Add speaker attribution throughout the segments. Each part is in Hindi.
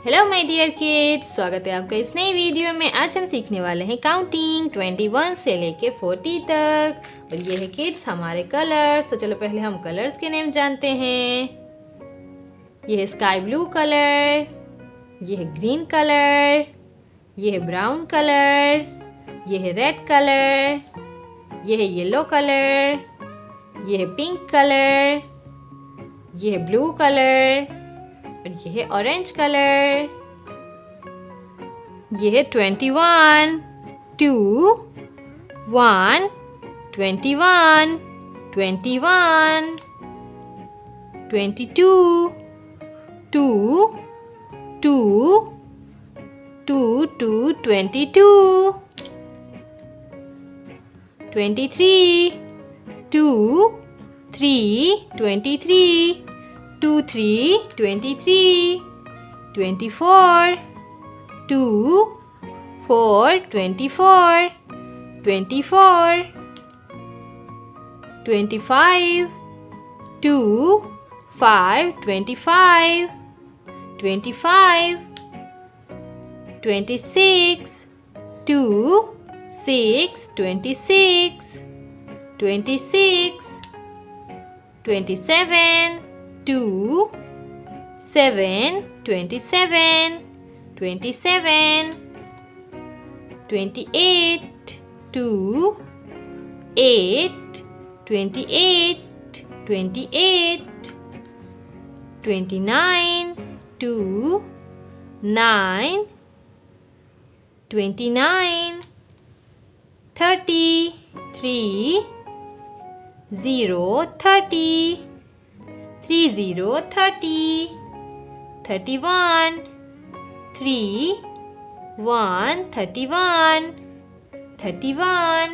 Speaker 1: हेलो माय डियर किड्स, स्वागत है आपका इस नई वीडियो में। आज हम सीखने वाले हैं काउंटिंग 21 से लेके 40 तक। और ये है किड्स हमारे कलर्स। तो चलो पहले हम कलर्स के नेम जानते हैं। ये है स्काई ब्लू कलर, ये है ग्रीन कलर, ये है ब्राउन कलर, ये है रेड कलर, ये है येलो कलर, ये है पिंक कलर, ये है ब्लू कलर और ये है ऑरेंज कलर। ये है 21, 2, 1, 21, 21, 22, 2, 2, 2, 2, 22, 23, 2, 3, 23, 2, 3, 23, 24, 2, 4, 24, 24, 25, 2, 5, 25, 25, 26, 2, 6, 26, 26, 27, 2, 7, 27, 27, 28, 2, 8, 28, 28, 29, 2, 9, 29, 30, 3, 0, 30, 30, 30, 31, 3, 1, 31, 31,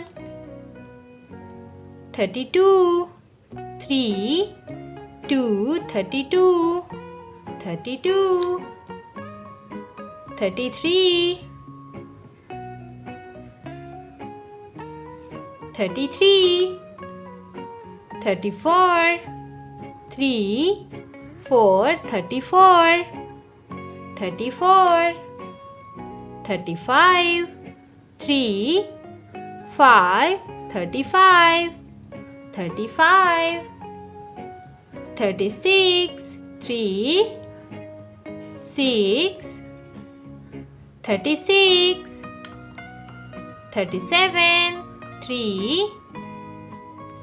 Speaker 1: 32, 3, 2, 32, 32, 33, 33, 34, 3, 4, 34, 34, 35, 3, 5, 35, 35, 36, 3, 6, 36, 37, 3,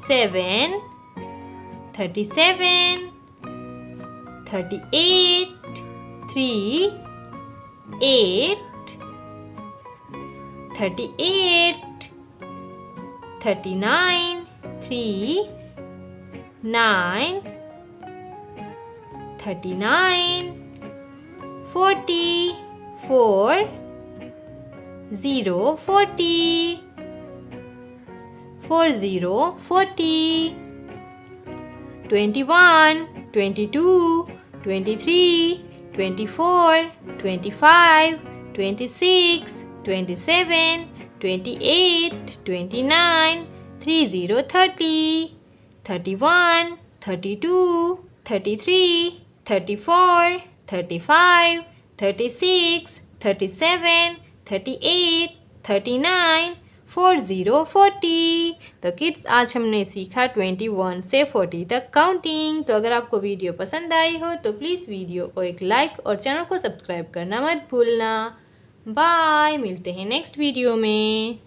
Speaker 1: 7, 37, 38, 3, 8, 38, 39, 3, 9, 39, 40, 4, 0, 40, 40, 40, 21, 22, 23, 24, 25, 26, 27, 28, 29, 30, 30, 31, 32, 33, 34, 35, 36, 37, 38, 39, 40, 40। तो किड्स आज हमने सीखा 21 से 40 तक काउंटिंग। तो अगर आपको वीडियो पसंद आई हो तो प्लीज़ वीडियो को एक लाइक और चैनल को सब्सक्राइब करना मत भूलना। बाय, मिलते हैं नेक्स्ट वीडियो में।